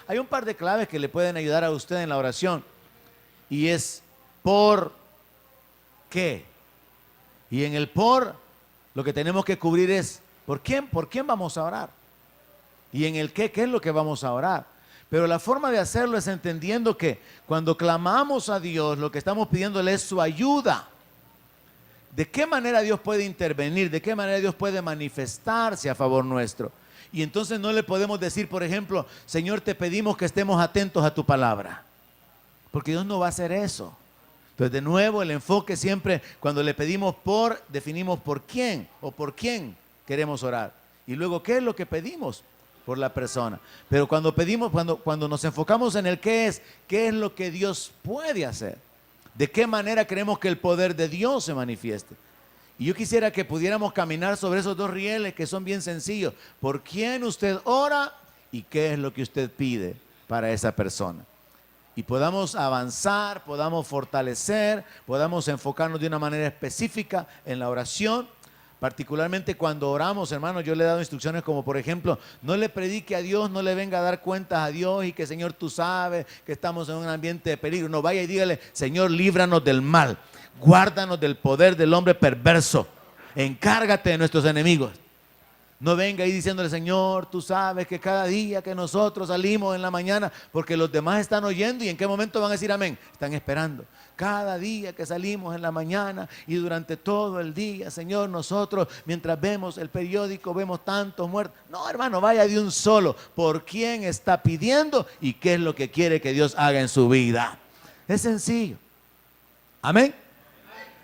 hay un par de claves que le pueden ayudar a usted en la oración. Y es ¿por qué? Y en el por, lo que tenemos que cubrir es ¿por quién vamos a orar? Y en el qué es lo que vamos a orar. Pero la forma de hacerlo es entendiendo que cuando clamamos a Dios, lo que estamos pidiéndole es su ayuda. ¿De qué manera Dios puede intervenir? ¿De qué manera Dios puede manifestarse a favor nuestro? Y entonces no le podemos decir, por ejemplo, Señor, te pedimos que estemos atentos a tu palabra. Porque Dios no va a hacer eso. Entonces, de nuevo, el enfoque siempre, cuando le pedimos por, definimos por quién o por quién queremos orar. Y luego, ¿qué es lo que pedimos? Por la persona. Pero cuando pedimos, cuando nos enfocamos en el qué es lo que Dios puede hacer. ¿De qué manera queremos que el poder de Dios se manifieste? Y yo quisiera que pudiéramos caminar sobre esos dos rieles que son bien sencillos. ¿Por quién usted ora y qué es lo que usted pide para esa persona? Y podamos avanzar, podamos fortalecer, podamos enfocarnos de una manera específica en la oración. Particularmente cuando oramos, hermanos, yo le he dado instrucciones como, por ejemplo, no le predique a Dios, no le venga a dar cuentas a Dios y que, Señor, tú sabes que estamos en un ambiente de peligro. No, vaya y dígale, Señor, líbranos del mal, guárdanos del poder del hombre perverso, encárgate de nuestros enemigos. No venga ahí diciéndole, Señor, tú sabes que cada día que nosotros salimos en la mañana, porque los demás están oyendo y en qué momento van a decir amén, están esperando. Cada día que salimos en la mañana y durante todo el día, Señor, nosotros mientras vemos el periódico vemos tantos muertos. No, hermano, vaya de un solo. ¿Por quién está pidiendo y qué es lo que quiere que Dios haga en su vida? Es sencillo. Amén.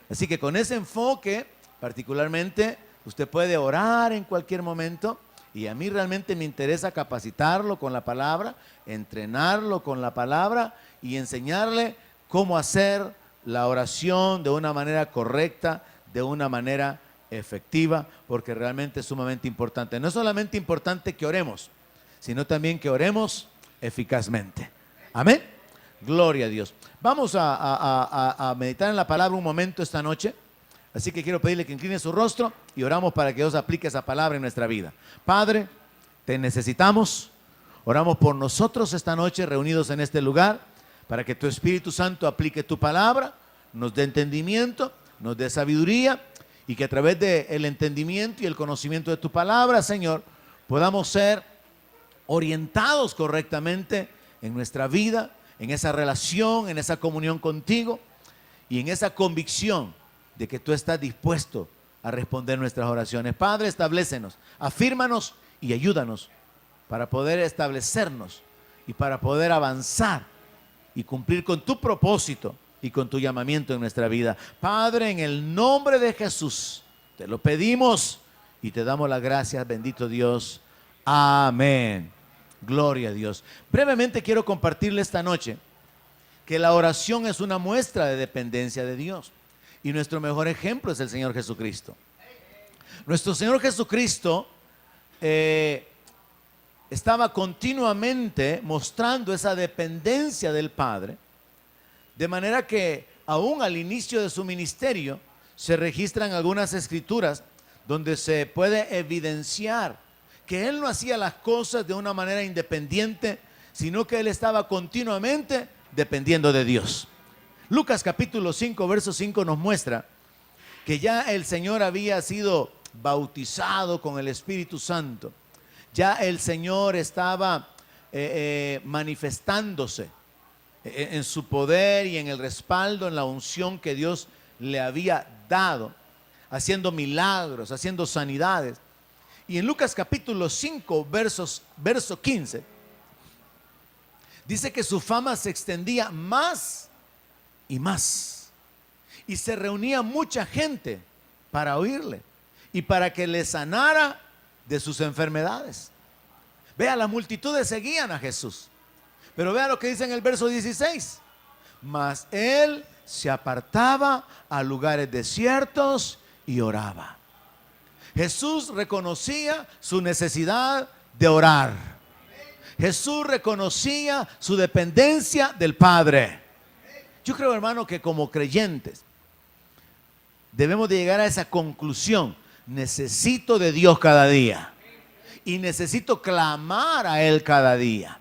Así que con ese enfoque, particularmente, usted puede orar en cualquier momento. Y a mí realmente me interesa capacitarlo con la palabra, entrenarlo con la palabra y enseñarle cómo hacer la oración de una manera correcta, de una manera efectiva, porque realmente es sumamente importante. No es solamente importante que oremos, sino también que oremos eficazmente. Amén. Gloria a Dios. Vamos a meditar en la palabra un momento esta noche. Así que quiero pedirle que incline su rostro y oramos para que Dios aplique esa palabra en nuestra vida. Padre, te necesitamos. Oramos por nosotros esta noche reunidos en este lugar, para que tu Espíritu Santo aplique tu palabra, nos dé entendimiento, nos dé sabiduría y que a través del entendimiento y el conocimiento de tu palabra, Señor, podamos ser orientados correctamente en nuestra vida, en esa relación, en esa comunión contigo y en esa convicción de que tú estás dispuesto a responder nuestras oraciones. Padre, establécenos, afírmanos y ayúdanos para poder establecernos y para poder avanzar y cumplir con tu propósito y con tu llamamiento en nuestra vida. Padre, en el nombre de Jesús, te lo pedimos y te damos las gracias, bendito Dios. Amén. Gloria a Dios. Brevemente quiero compartirle esta noche que la oración es una muestra de dependencia de Dios. Y nuestro mejor ejemplo es el Señor Jesucristo. Nuestro Señor Jesucristo estaba continuamente mostrando esa dependencia del Padre, de manera que aún al inicio de su ministerio se registran algunas escrituras donde se puede evidenciar que Él no hacía las cosas de una manera independiente, sino que Él estaba continuamente dependiendo de Dios. Lucas capítulo 5, verso 5 nos muestra que ya el Señor había sido bautizado con el Espíritu Santo. Ya el Señor estaba manifestándose en su poder y en el respaldo, en la unción que Dios le había dado, haciendo milagros, haciendo sanidades. Y en Lucas capítulo 5, verso 15, dice que su fama se extendía más y más. Y se reunía mucha gente para oírle y para que le sanara de sus enfermedades. Vea, las multitudes seguían a Jesús. Pero vea lo que dice en el verso 16. Mas él se apartaba a lugares desiertos y oraba. Jesús reconocía su necesidad de orar. Jesús reconocía su dependencia del Padre. Yo creo, hermano, que como creyentes debemos de llegar a esa conclusión. Necesito de Dios cada día y necesito clamar a Él cada día.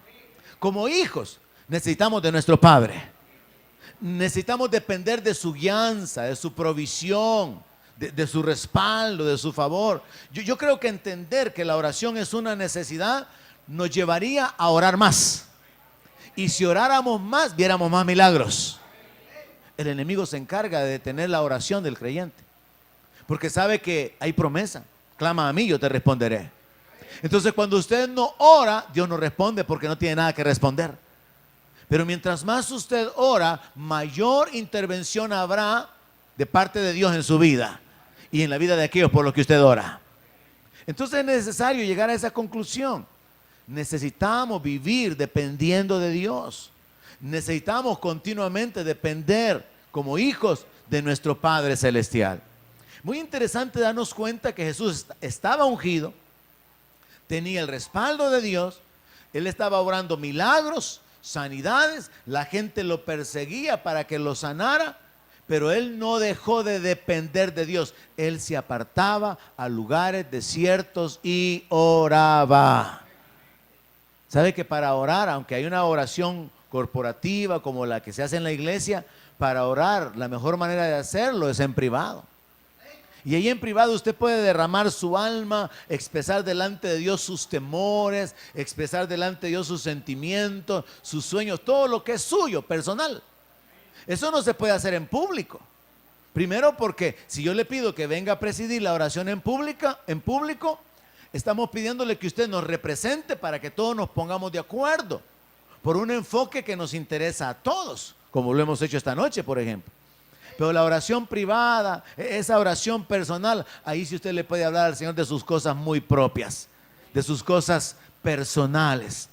Como hijos, necesitamos de nuestro Padre. Necesitamos depender de su guianza, de su provisión, de su respaldo, de su favor. Yo creo que entender que la oración es una necesidad nos llevaría a orar más. Y si oráramos más, viéramos más milagros. El enemigo se encarga de detener la oración del creyente, porque sabe que hay promesa. Clama a mí, yo te responderé. Entonces, cuando usted no ora, Dios no responde porque no tiene nada que responder. Pero mientras más usted ora, mayor intervención habrá de parte de Dios en su vida y en la vida de aquellos por los que usted ora. Entonces es necesario llegar a esa conclusión. Necesitamos vivir dependiendo de Dios. Necesitamos continuamente depender como hijos de nuestro Padre Celestial. Muy interesante darnos cuenta que Jesús estaba ungido, tenía el respaldo de Dios, Él estaba obrando milagros, sanidades, la gente lo perseguía para que lo sanara, pero Él no dejó de depender de Dios. Él se apartaba a lugares desiertos y oraba. ¿Sabe que para orar, aunque hay una oración corporativa como la que se hace en la iglesia, para orar la mejor manera de hacerlo es en privado? Y ahí en privado usted puede derramar su alma, expresar delante de Dios sus temores, expresar delante de Dios sus sentimientos, sus sueños, todo lo que es suyo, personal. Eso no se puede hacer en público. Primero porque si yo le pido que venga a presidir la oración en público, estamos pidiéndole que usted nos represente para que todos nos pongamos de acuerdo por un enfoque que nos interesa a todos, como lo hemos hecho esta noche, por ejemplo. Pero la oración privada, esa oración personal, ahí sí usted le puede hablar al Señor de sus cosas muy propias, de sus cosas personales.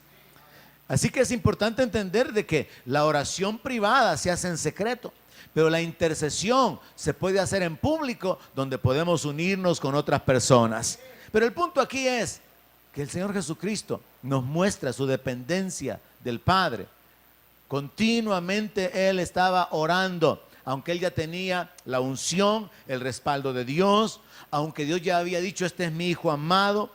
Así que es importante entender de que la oración privada se hace en secreto, pero la intercesión se puede hacer en público, donde podemos unirnos con otras personas. Pero el punto aquí es que el Señor Jesucristo nos muestra su dependencia del Padre. Continuamente Él estaba orando, aunque Él ya tenía la unción, el respaldo de Dios, aunque Dios ya había dicho, este es mi Hijo amado,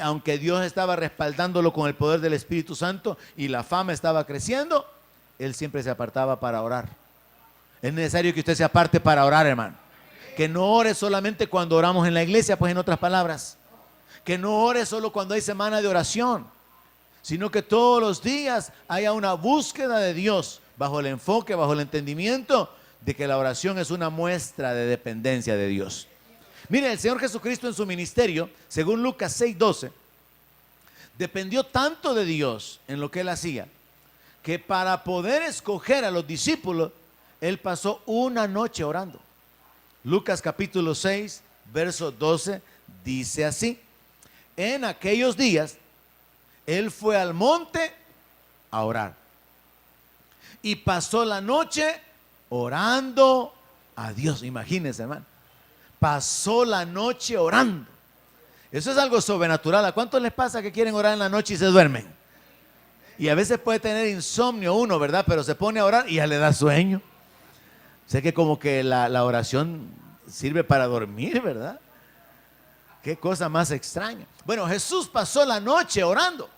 aunque Dios estaba respaldándolo con el poder del Espíritu Santo y la fama estaba creciendo, Él siempre se apartaba para orar. Es necesario que usted se aparte para orar, hermano. Que no ore solamente cuando oramos en la iglesia, pues en otras palabras. Que no ore solo cuando hay semana de oración, sino que todos los días haya una búsqueda de Dios, bajo el enfoque, bajo el entendimiento de que la oración es una muestra de dependencia de Dios. Mire, el Señor Jesucristo en su ministerio, según Lucas 6:12, dependió tanto de Dios en lo que Él hacía, que para poder escoger a los discípulos, Él pasó una noche orando. Lucas capítulo 6, verso 12, dice así: en aquellos días, Él fue al monte a orar. Y pasó la noche orando a Dios. Imagínense, hermano. Pasó la noche orando. Eso es algo sobrenatural. ¿A cuántos les pasa que quieren orar en la noche y se duermen? Y a veces puede tener insomnio uno, ¿verdad? Pero se pone a orar y ya le da sueño. Sé que como que la oración sirve para dormir, ¿verdad? Qué cosa más extraña. Bueno, Jesús pasó la noche orando.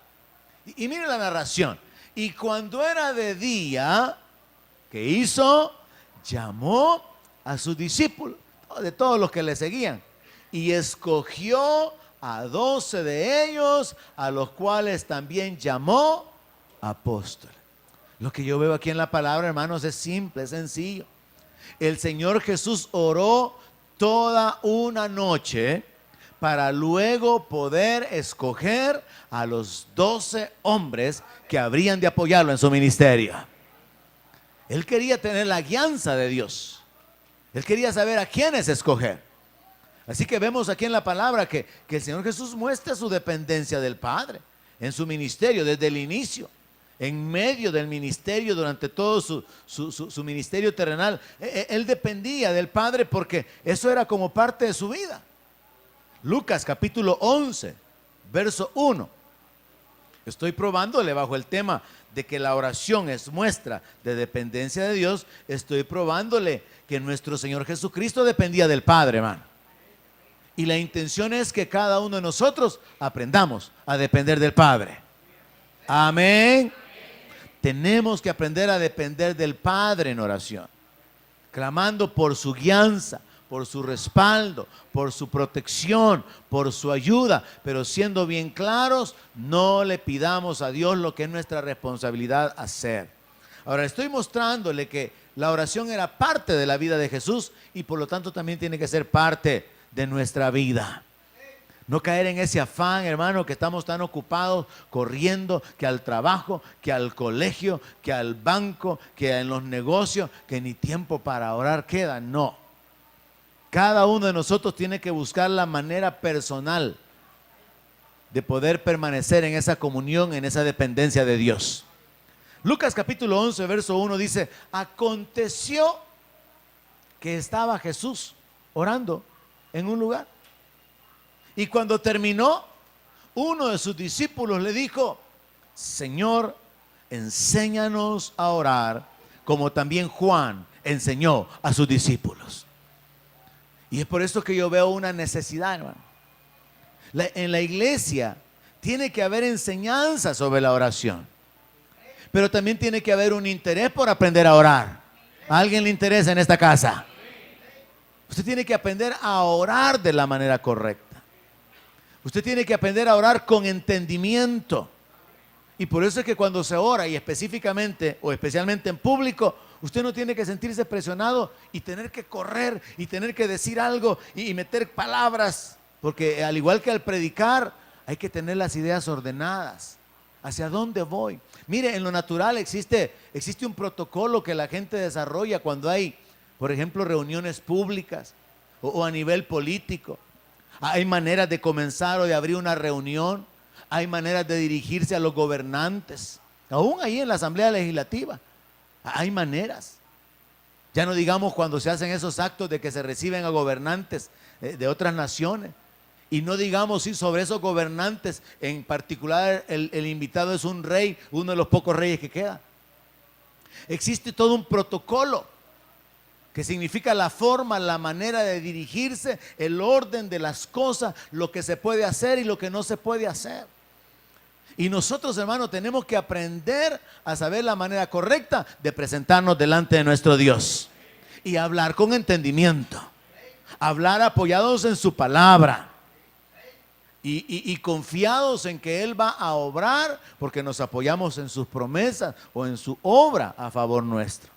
Y mire la narración. Y cuando era de día, ¿qué hizo? Llamó a sus discípulos, de todos los que le seguían, y escogió a 12 de ellos, a los cuales también llamó apóstoles. Lo que yo veo aquí en la palabra, hermanos, es simple, es sencillo. El Señor Jesús oró toda una noche para luego poder escoger a los 12 hombres que habrían de apoyarlo en su ministerio. Él quería tener la guianza de Dios. Él quería saber a quiénes escoger. Así que vemos aquí en la palabra que el Señor Jesús muestra su dependencia del Padre en su ministerio desde el inicio, en medio del ministerio, durante todo su ministerio terrenal. Él dependía del Padre porque eso era como parte de su vida. Lucas capítulo 11, verso 1. Estoy probándole bajo el tema de que la oración es muestra de dependencia de Dios. Estoy probándole que nuestro Señor Jesucristo dependía del Padre, hermano. Y la intención es que cada uno de nosotros aprendamos a depender del Padre. Amén. Tenemos que aprender a depender del Padre en oración, clamando por su guianza, por su respaldo, por su protección, por su ayuda, pero siendo bien claros, no le pidamos a Dios lo que es nuestra responsabilidad hacer. Ahora estoy mostrándole que la oración era parte de la vida de Jesús y por lo tanto también tiene que ser parte de nuestra vida. No caer en ese afán, hermano, que estamos tan ocupados corriendo, que al trabajo, que al colegio, que al banco, que en los negocios, que ni tiempo para orar queda. No. Cada uno de nosotros tiene que buscar la manera personal de poder permanecer en esa comunión, en esa dependencia de Dios. Lucas capítulo 11, verso 1 dice: aconteció que estaba Jesús orando en un lugar. Y cuando terminó, uno de sus discípulos le dijo: Señor, enséñanos a orar, como también Juan enseñó a sus discípulos. Y es por eso que yo veo una necesidad, hermano. En la iglesia tiene que haber enseñanza sobre la oración, pero también tiene que haber un interés por aprender a orar. ¿A alguien le interesa en esta casa? Usted tiene que aprender a orar de la manera correcta. Usted tiene que aprender a orar con entendimiento. Y por eso es que cuando se ora, y específicamente o especialmente en público, usted no tiene que sentirse presionado y tener que correr y tener que decir algo y meter palabras. Porque al igual que al predicar, hay que tener las ideas ordenadas. ¿Hacia dónde voy? Mire, en lo natural existe un protocolo que la gente desarrolla cuando hay, por ejemplo, reuniones públicas o a nivel político. Hay maneras de comenzar o de abrir una reunión. Hay maneras de dirigirse a los gobernantes. Aún ahí en la Asamblea Legislativa hay maneras. Ya no digamos cuando se hacen esos actos de que se reciben a gobernantes de otras naciones. Y no digamos si sobre esos gobernantes, en particular el invitado es un rey, uno de los pocos reyes que queda. Existe todo un protocolo que significa la forma, la manera de dirigirse, el orden de las cosas, lo que se puede hacer y lo que no se puede hacer. Y nosotros, hermanos, tenemos que aprender a saber la manera correcta de presentarnos delante de nuestro Dios y hablar con entendimiento, hablar apoyados en su palabra y confiados en que Él va a obrar porque nos apoyamos en sus promesas o en su obra a favor nuestro.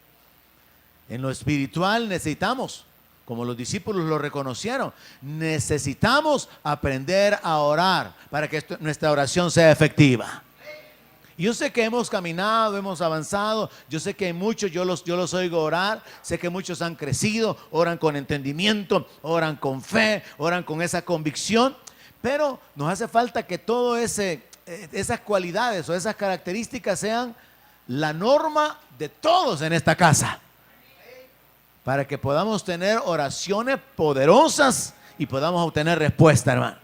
En lo espiritual necesitamos, como los discípulos lo reconocieron, necesitamos aprender a orar para que nuestra oración sea efectiva. Yo sé que hemos caminado, hemos avanzado, yo sé que hay muchos, yo los oigo orar, sé que muchos han crecido, oran con entendimiento, oran con fe, oran con esa convicción, pero nos hace falta que todas esas cualidades o esas características sean la norma de todos en esta casa, para que podamos tener oraciones poderosas y podamos obtener respuesta, hermano.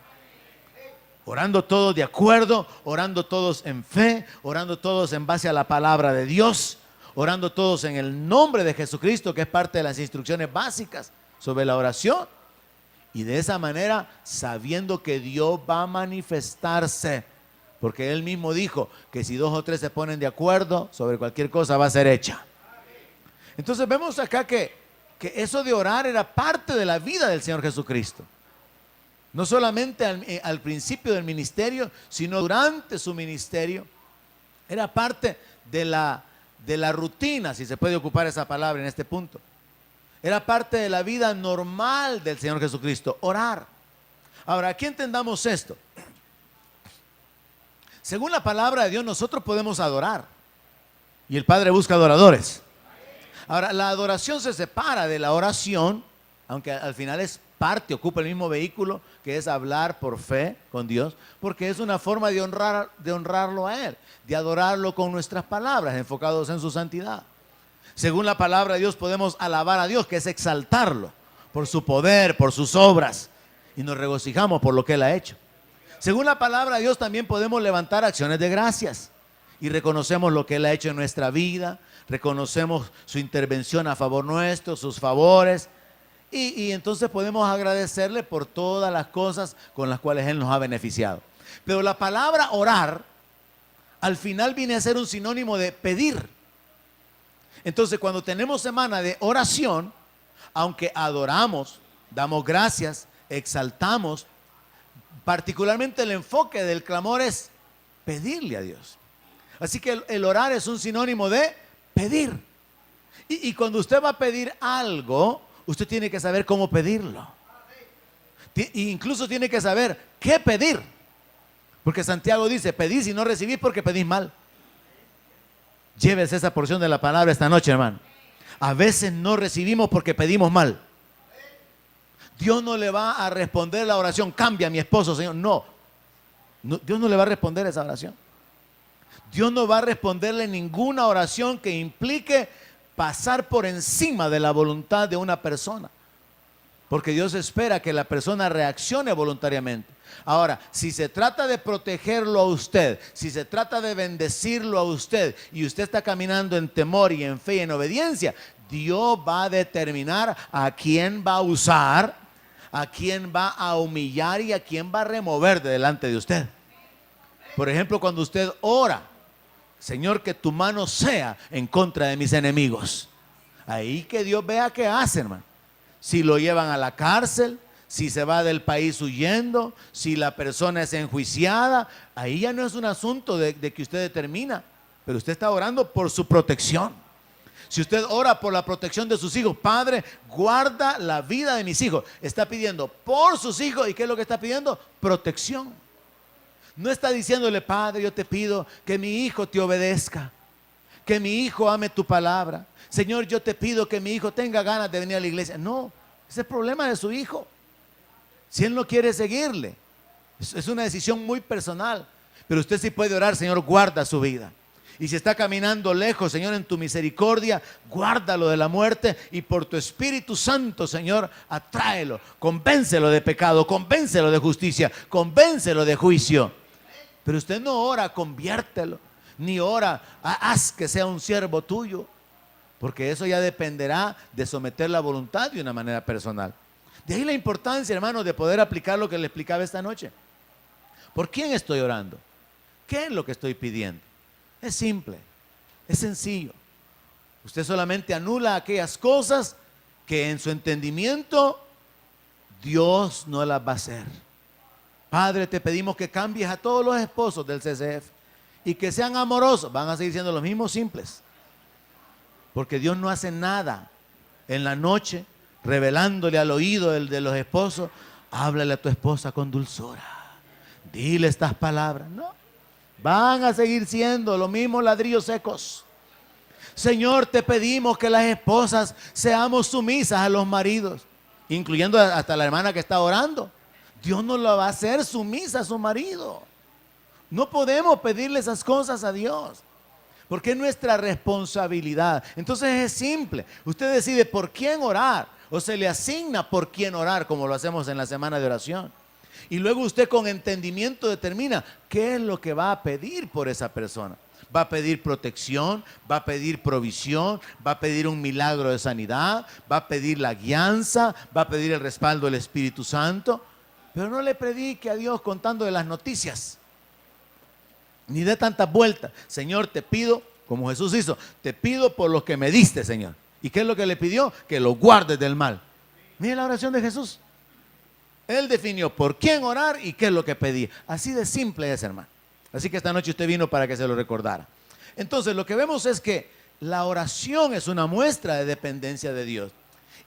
Orando todos de acuerdo, orando todos en fe, orando todos en base a la palabra de Dios, orando todos en el nombre de Jesucristo, que es parte de las instrucciones básicas sobre la oración. Y de esa manera, sabiendo que Dios va a manifestarse, porque Él mismo dijo que si 2 o 3 se ponen de acuerdo sobre cualquier cosa va a ser hecha. Entonces vemos acá que eso de orar era parte de la vida del Señor Jesucristo. No solamente al principio del ministerio, sino durante su ministerio. Era parte de la rutina, si se puede ocupar esa palabra en este punto. Era parte de la vida normal del Señor Jesucristo, orar. Ahora, aquí entendamos esto. Según la palabra de Dios, nosotros podemos adorar. Y el Padre busca adoradores. Ahora, la adoración se separa de la oración, aunque al final es parte, ocupa el mismo vehículo, que es hablar por fe con Dios, porque es una forma de honrarlo a Él, de adorarlo con nuestras palabras, enfocados en su santidad. Según la palabra de Dios podemos alabar a Dios, que es exaltarlo por su poder, por sus obras, y nos regocijamos por lo que Él ha hecho. Según la palabra de Dios también podemos levantar acciones de gracias y reconocemos lo que Él ha hecho en nuestra vida, reconocemos su intervención a favor nuestro, sus favores, y entonces podemos agradecerle por todas las cosas con las cuales Él nos ha beneficiado. Pero la palabra orar al final viene a ser un sinónimo de pedir. Entonces, cuando tenemos semana de oración, aunque adoramos, damos gracias, exaltamos, particularmente el enfoque del clamor es pedirle a Dios. Así que el orar es un sinónimo de pedir. Y cuando usted va a pedir algo, usted tiene que saber cómo pedirlo. Incluso tiene que saber qué pedir. Porque Santiago dice, pedís y no recibís porque pedís mal. Llévese esa porción de la palabra esta noche, hermano. A veces no recibimos porque pedimos mal. Dios no le va a responder la oración, cambia a mi esposo, Señor. No, Dios no le va a responder esa oración. Dios no va a responderle ninguna oración que implique pasar por encima de la voluntad de una persona. Porque Dios espera que la persona reaccione voluntariamente. Ahora, si se trata de protegerlo a usted, si se trata de bendecirlo a usted, y usted está caminando en temor y en fe y en obediencia, Dios va a determinar a quién va a usar, a quién va a humillar y a quién va a remover de delante de usted. Por ejemplo, cuando usted ora, Señor, que tu mano sea en contra de mis enemigos. Ahí que Dios vea qué hace, hermano. Si lo llevan a la cárcel, si se va del país huyendo, si la persona es enjuiciada, ahí ya no es un asunto de que usted determina, pero usted está orando por su protección. Si usted ora por la protección de sus hijos, Padre, guarda la vida de mis hijos, está pidiendo por sus hijos. ¿Y qué es lo que está pidiendo? Protección. No está diciéndole, Padre, yo te pido que mi hijo te obedezca, que mi hijo ame tu palabra. Señor, yo te pido que mi hijo tenga ganas de venir a la iglesia. No, ese es el problema de su hijo. Si él no quiere seguirle, es una decisión muy personal. Pero usted sí puede orar, Señor, guarda su vida. Y si está caminando lejos, Señor, en tu misericordia, guárdalo de la muerte. Y por tu Espíritu Santo, Señor, atráelo, convéncelo de pecado, convéncelo de justicia, convéncelo de juicio. Pero usted no ora, conviértelo, ni ora, haz que sea un siervo tuyo. Porque eso ya dependerá de someter la voluntad de una manera personal. De ahí la importancia, hermanos, de poder aplicar lo que le explicaba esta noche. ¿Por quién estoy orando? ¿Qué es lo que estoy pidiendo? Es simple, es sencillo. Usted solamente anula aquellas cosas que en su entendimiento Dios no las va a hacer. Padre, te pedimos que cambies a todos los esposos del CCF y que sean amorosos. Van a seguir siendo los mismos simples. Porque Dios no hace nada en la noche revelándole al oído de los esposos. Háblale a tu esposa con dulzura. Dile estas palabras. No. Van a seguir siendo los mismos ladrillos secos. Señor, te pedimos que las esposas seamos sumisas a los maridos, incluyendo hasta la hermana que está orando. Dios no la va a hacer sumisa a su marido. No podemos pedirle esas cosas a Dios, porque es nuestra responsabilidad. Entonces es simple. Usted decide por quién orar, o se le asigna por quién orar, como lo hacemos en la semana de oración. Y luego usted con entendimiento determina qué es lo que va a pedir por esa persona. Va a pedir protección, va a pedir provisión, va a pedir un milagro de sanidad, va a pedir la guianza, va a pedir el respaldo del Espíritu Santo. Pero no le predique a Dios contándole las noticias, ni dé tantas vueltas. Señor, te pido, como Jesús hizo, te pido por los que me diste, Señor. ¿Y qué es lo que le pidió? Que lo guardes del mal. Mire la oración de Jesús. Él definió por quién orar y qué es lo que pedía. Así de simple es, hermano. Así que esta noche usted vino para que se lo recordara. Entonces, lo que vemos es que la oración es una muestra de dependencia de Dios.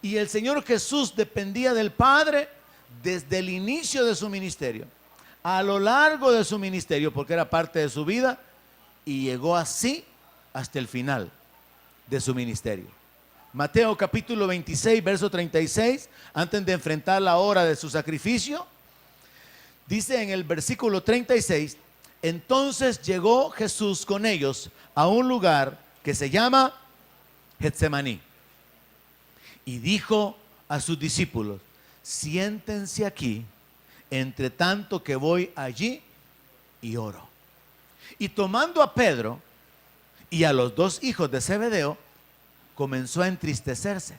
Y el Señor Jesús dependía del Padre desde el inicio de su ministerio, a lo largo de su ministerio, porque era parte de su vida, y llegó así hasta el final de su ministerio. Mateo capítulo 26, verso 36, antes de enfrentar la hora de su sacrificio, dice en el versículo 36, entonces llegó Jesús con ellos a un lugar que se llama Getsemaní, y dijo a sus discípulos, siéntense aquí, entre tanto que voy allí y oro. Y tomando a Pedro y a los dos hijos de Zebedeo, comenzó a entristecerse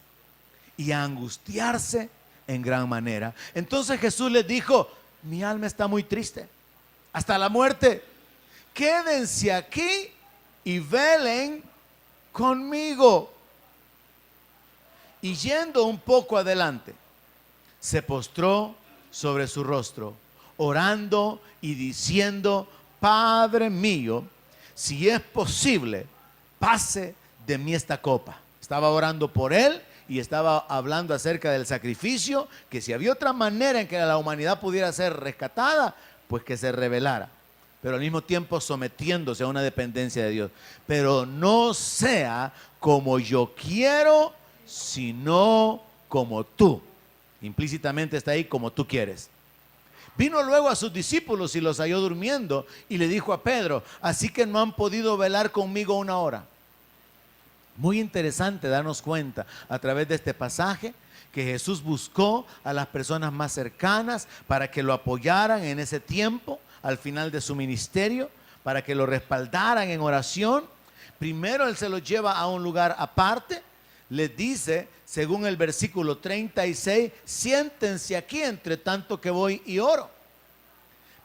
y a angustiarse en gran manera. Entonces Jesús les dijo, mi alma está muy triste, hasta la muerte. quédense aquí y velen conmigo. Y yendo un poco adelante, se postró sobre su rostro, orando y diciendo: Padre mío, si es posible, pase de mí esta copa. Estaba orando por él y estaba hablando acerca del sacrificio, que si había otra manera en que la humanidad pudiera ser rescatada, pues que se revelara, pero al mismo tiempo sometiéndose a una dependencia de Dios. Pero no sea como yo quiero, sino como tú. Implícitamente está ahí, como tú quieres. Vino luego a sus discípulos y los halló durmiendo, y le dijo a Pedro: así que no han podido velar conmigo una hora. Muy interesante darnos cuenta a través de este pasaje que Jesús buscó a las personas más cercanas para que lo apoyaran en ese tiempo, al final de su ministerio, para que lo respaldaran en oración. Primero Él se los lleva a un lugar aparte, les dice, según el versículo 36, siéntense aquí entre tanto que voy y oro.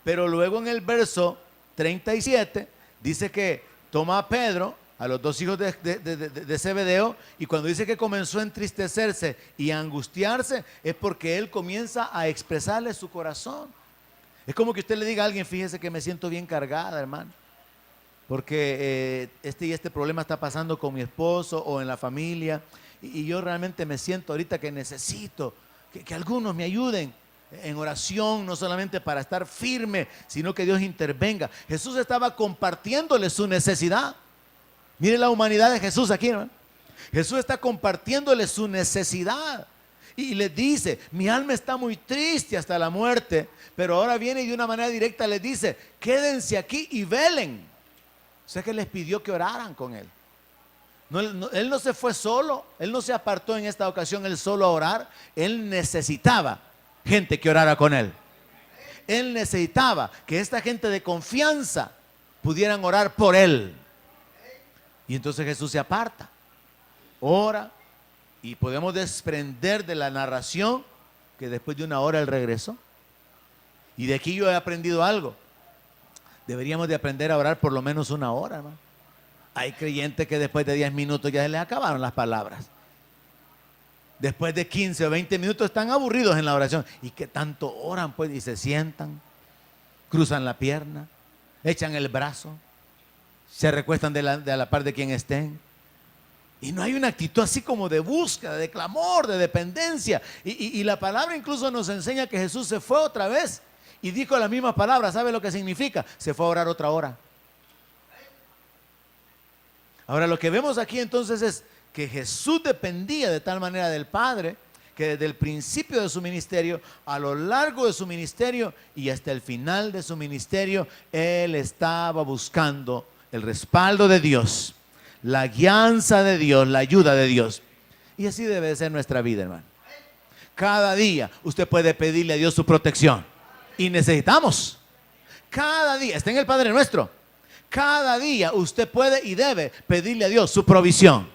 Pero luego en el verso 37 dice que toma a Pedro, a los dos hijos de Zebedeo, y cuando dice que comenzó a entristecerse y a angustiarse, es porque él comienza a expresarle su corazón. Es como que usted le diga a alguien: fíjese que me siento bien cargada, hermano, porque este problema está pasando con mi esposo o en la familia, y yo realmente me siento ahorita que necesito que algunos me ayuden en oración, no solamente para estar firme, sino que Dios intervenga. Jesús estaba compartiéndole su necesidad. Mire la humanidad de Jesús aquí, ¿no? Jesús está compartiéndole su necesidad y les dice: mi alma está muy triste hasta la muerte. Pero ahora viene y de una manera directa les dice: quédense aquí y velen. O sea que les pidió que oraran con él. Él no se fue solo, él no se apartó en esta ocasión él solo a orar. Él necesitaba gente que orara con él. Él necesitaba que esta gente de confianza pudieran orar por él. Y entonces Jesús se aparta, ora, y podemos desprender de la narración que después de una hora él regresó. Y de aquí yo he aprendido algo. Deberíamos de aprender a orar por lo menos una hora, hermano. Hay creyentes que después de 10 minutos ya se les acabaron las palabras. Después de 15 o 20 minutos están aburridos en la oración. ¿Y qué tanto oran, pues? Y se sientan, cruzan la pierna, echan el brazo, se recuestan de la par de quien estén. Y no hay una actitud así como de búsqueda, de clamor, de dependencia. Y la palabra incluso nos enseña que Jesús se fue otra vez y dijo la misma palabra. ¿Sabe lo que significa? Se fue a orar otra hora. Ahora lo que vemos aquí entonces es que Jesús dependía de tal manera del Padre, que desde el principio de su ministerio, a lo largo de su ministerio y hasta el final de su ministerio, Él estaba buscando el respaldo de Dios, la guianza de Dios, la ayuda de Dios. Y así debe ser nuestra vida, hermano. Cada día usted puede pedirle a Dios su protección. Y necesitamos. Cada día, está en el Padre Nuestro. Cada día usted puede y debe pedirle a Dios su provisión.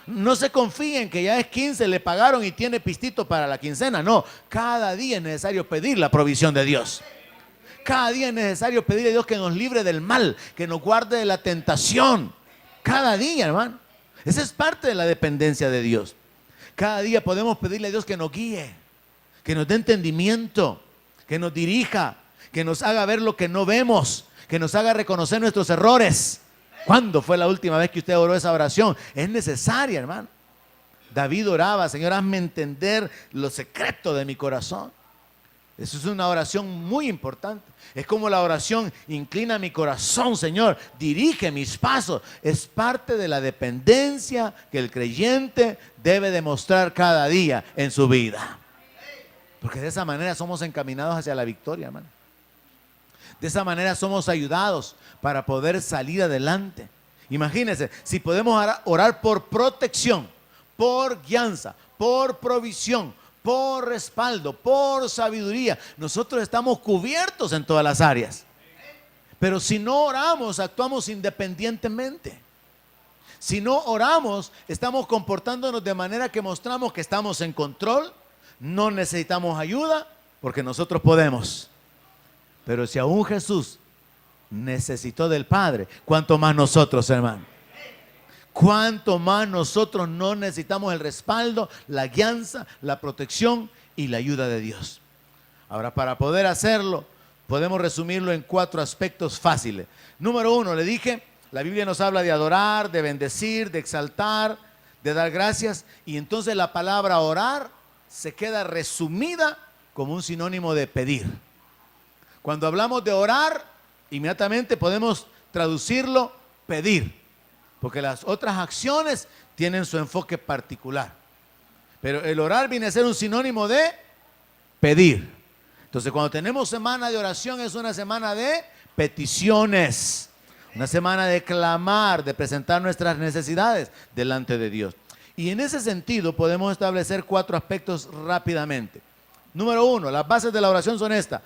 No se confíen que ya es 15, le pagaron y tiene pistito para la quincena. No, cada día es necesario pedir la provisión de Dios. Cada día es necesario pedirle a Dios que nos libre del mal, que nos guarde de la tentación. Cada día, hermano. Esa es parte de la dependencia de Dios. Cada día podemos pedirle a Dios que nos guíe, que nos dé entendimiento, que nos dirija, que nos haga ver lo que no vemos, que nos haga reconocer nuestros errores. ¿Cuándo fue la última vez que usted oró esa oración? Es necesaria, hermano. David oraba: Señor, hazme entender lo secreto de mi corazón. Eso es una oración muy importante. Es como la oración: inclina mi corazón, Señor, dirige mis pasos. Es parte de la dependencia que el creyente debe demostrar cada día en su vida. Porque de esa manera somos encaminados hacia la victoria, hermano. De esa manera somos ayudados para poder salir adelante. Imagínense, si podemos orar por protección, por guianza, por provisión, por respaldo, por sabiduría, nosotros estamos cubiertos en todas las áreas. Pero si no oramos, actuamos independientemente. Si no oramos, estamos comportándonos de manera que mostramos que estamos en control, no necesitamos ayuda porque nosotros podemos. Pero si aún Jesús necesitó del Padre, cuánto más nosotros, hermano. Cuánto más nosotros no necesitamos el respaldo, la guianza, la protección y la ayuda de Dios. Ahora, para poder hacerlo, podemos resumirlo en 4 aspectos fáciles. Número 1, le dije, la Biblia nos habla de adorar, de bendecir, de exaltar, de dar gracias. Y entonces la palabra orar se queda resumida como un sinónimo de pedir. Cuando hablamos de orar, inmediatamente podemos traducirlo pedir, porque las otras acciones tienen su enfoque particular. Pero el orar viene a ser un sinónimo de pedir. Entonces, cuando tenemos semana de oración, es una semana de peticiones, una semana de clamar, de presentar nuestras necesidades delante de Dios. Y en ese sentido podemos establecer 4 aspectos rápidamente. Número 1, las bases de la oración son estas.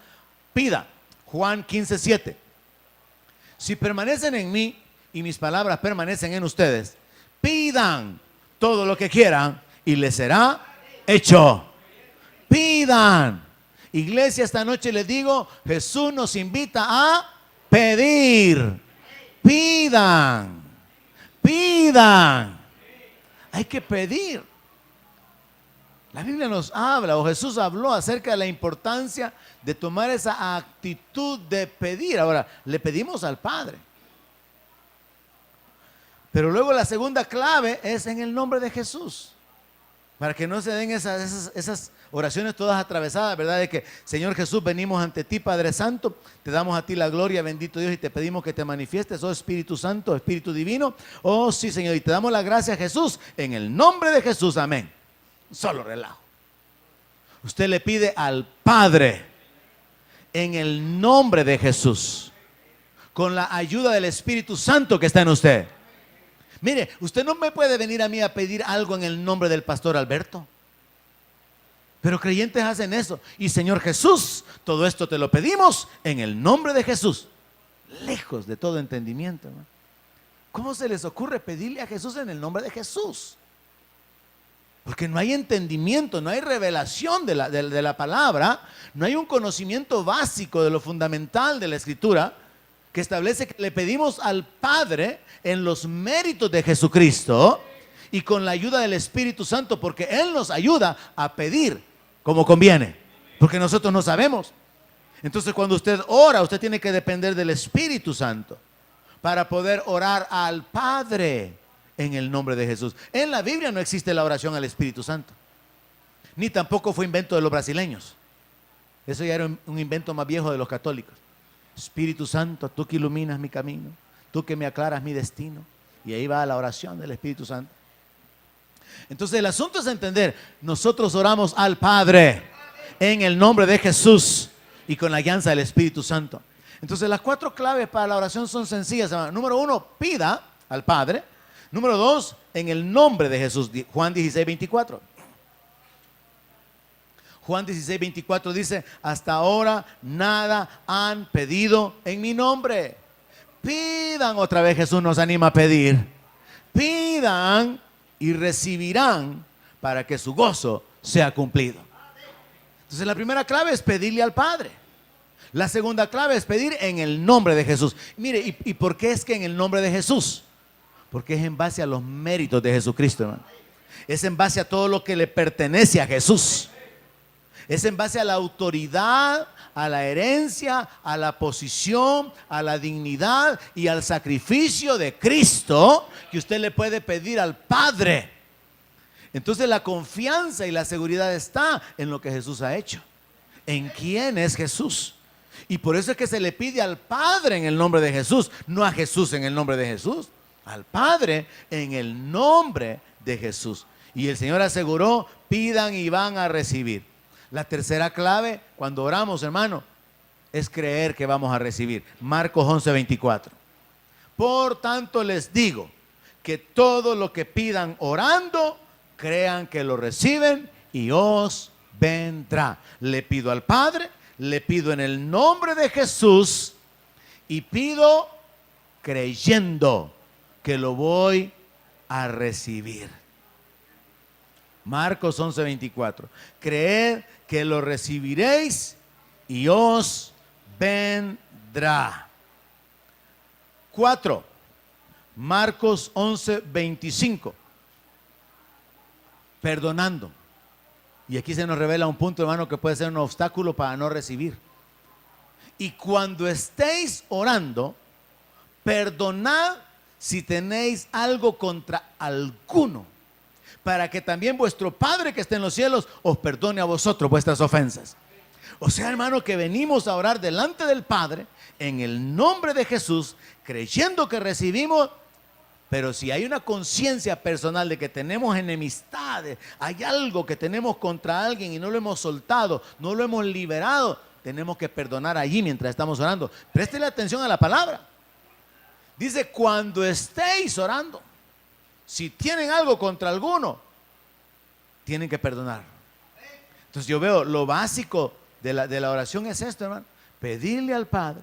Pida, Juan 15:7. Si permanecen en mí y mis palabras permanecen en ustedes, pidan todo lo que quieran y les será hecho. Pidan. Iglesia, esta noche les digo, Jesús nos invita a pedir. Pidan. Pidan. Hay que pedir. La Biblia nos habla, o Jesús habló acerca de la importancia de tomar esa actitud de pedir. Ahora, le pedimos al Padre. Pero luego la segunda clave es en el nombre de Jesús. Para que no se den esas oraciones todas atravesadas, ¿verdad? De que, Señor Jesús, venimos ante ti, Padre Santo, te damos a ti la gloria, bendito Dios, y te pedimos que te manifiestes, oh Espíritu Santo, Espíritu Divino. Oh sí, Señor, y te damos la gracia, Jesús, en el nombre de Jesús, amén. Solo relajo. Usted le pide al Padre en el nombre de Jesús, con la ayuda del Espíritu Santo que está en usted. Mire, usted no me puede venir a mí a pedir algo en el nombre del pastor Alberto. Pero creyentes hacen eso. Y Señor Jesús, todo esto te lo pedimos en el nombre de Jesús. Lejos de todo entendimiento, ¿no? ¿Cómo se les ocurre pedirle a Jesús en el nombre de Jesús? Porque no hay entendimiento, no hay revelación de la palabra, no hay un conocimiento básico de lo fundamental de la Escritura que establece que le pedimos al Padre en los méritos de Jesucristo y con la ayuda del Espíritu Santo, porque Él nos ayuda a pedir como conviene, porque nosotros no sabemos. Entonces, cuando usted ora, usted tiene que depender del Espíritu Santo para poder orar al Padre en el nombre de Jesús. En la Biblia no existe la oración al Espíritu Santo, ni tampoco fue invento de los brasileños. Eso ya era un invento más viejo de los católicos. Espíritu Santo, tú que iluminas mi camino, tú que me aclaras mi destino. Y ahí va la oración del Espíritu Santo. Entonces el asunto es entender, nosotros oramos al Padre en el nombre de Jesús y con la guianza del Espíritu Santo. Entonces las 4 claves para la oración son sencillas, hermano. Número 1, pida al Padre. Número 2, en el nombre de Jesús. Juan 16:24. Juan 16:24 dice, hasta ahora nada han pedido en mi nombre. Pidan, otra vez Jesús nos anima a pedir. Pidan y recibirán para que su gozo sea cumplido. Entonces la primera clave es pedirle al Padre. La segunda clave es pedir en el nombre de Jesús. Mire, ¿y por qué es que en el nombre de Jesús? Porque es en base a los méritos de Jesucristo, hermano. Es en base a todo lo que le pertenece a Jesús. Es en base a la autoridad, a la herencia, a la posición, a la dignidad y al sacrificio de Cristo que usted le puede pedir al Padre. Entonces la confianza y la seguridad está en lo que Jesús ha hecho, en quién es Jesús. Y por eso es que se le pide al Padre en el nombre de Jesús, no a Jesús en el nombre de Jesús, al Padre en el nombre de Jesús. Y el Señor aseguró, pidan y van a recibir. La tercera clave, cuando oramos, hermano, es creer que vamos a recibir. Marcos 11:24. Por tanto les digo que todo lo que pidan orando, crean que lo reciben y os vendrá. Le pido al Padre, le pido en el nombre de Jesús y pido creyendo que lo voy a recibir. Marcos 11:24. Creed que lo recibiréis y os vendrá. 4, Marcos 11:25. Perdonando. Y aquí se nos revela un punto, hermano, que puede ser un obstáculo para no recibir. Y cuando estéis orando, perdonad si tenéis algo contra alguno, para que también vuestro Padre que está en los cielos os perdone a vosotros vuestras ofensas. O sea, hermano, que venimos a orar delante del Padre en el nombre de Jesús, creyendo que recibimos. Pero si hay una conciencia personal de que tenemos enemistades, hay algo que tenemos contra alguien y no lo hemos soltado, no lo hemos liberado, tenemos que perdonar allí mientras estamos orando. Préstele atención a la palabra. Dice, cuando estéis orando, si tienen algo contra alguno, tienen que perdonar. Entonces yo veo lo básico de la oración es esto, hermano. Pedirle al Padre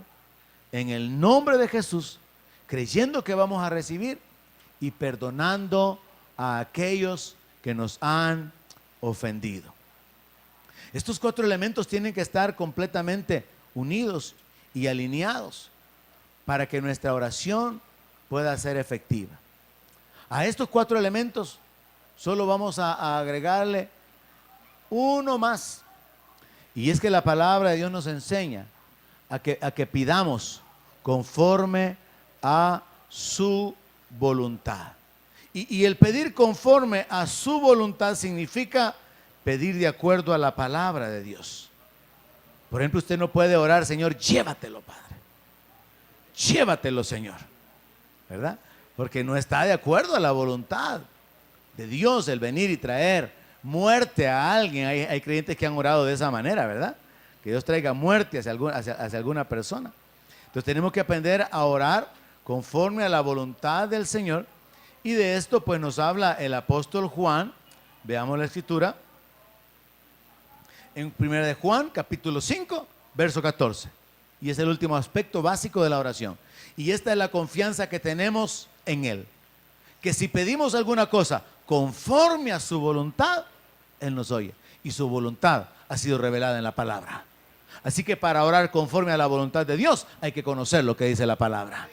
en el nombre de Jesús, creyendo que vamos a recibir y perdonando a aquellos que nos han ofendido. Estos 4 elementos tienen que estar completamente unidos y alineados para que nuestra oración pueda ser efectiva. A estos 4 elementos solo vamos a agregarle uno más. Y es que la palabra de Dios nos enseña a que pidamos conforme a su voluntad. Y el pedir conforme a su voluntad significa pedir de acuerdo a la palabra de Dios. Por ejemplo, usted no puede orar, Señor, llévatelo, Padre. Llévatelo, Señor. ¿Verdad? Porque no está de acuerdo a la voluntad de Dios el venir y traer muerte a alguien. Hay creyentes que han orado de esa manera, ¿verdad? Que Dios traiga muerte hacia alguna persona. Entonces tenemos que aprender a orar conforme a la voluntad del Señor. Y de esto pues nos habla el apóstol Juan. Veamos la escritura. En 1 de Juan, capítulo 5, verso 14. Y es el último aspecto básico de la oración. Y esta es la confianza que tenemos en Él. Que si pedimos alguna cosa conforme a su voluntad, Él nos oye. Y su voluntad ha sido revelada en la palabra. Así que para orar conforme a la voluntad de Dios, hay que conocer lo que dice la palabra.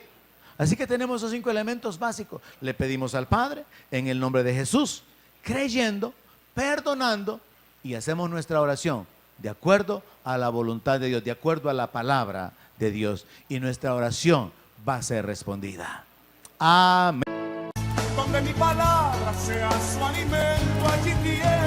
Así que tenemos esos 5 elementos básicos. Le pedimos al Padre en el nombre de Jesús, creyendo, perdonando, y hacemos nuestra oración de acuerdo a la voluntad de Dios, de acuerdo a la palabra de Dios. Y nuestra oración va a ser respondida. Amén. Donde mi palabra sea su alimento, allí tiene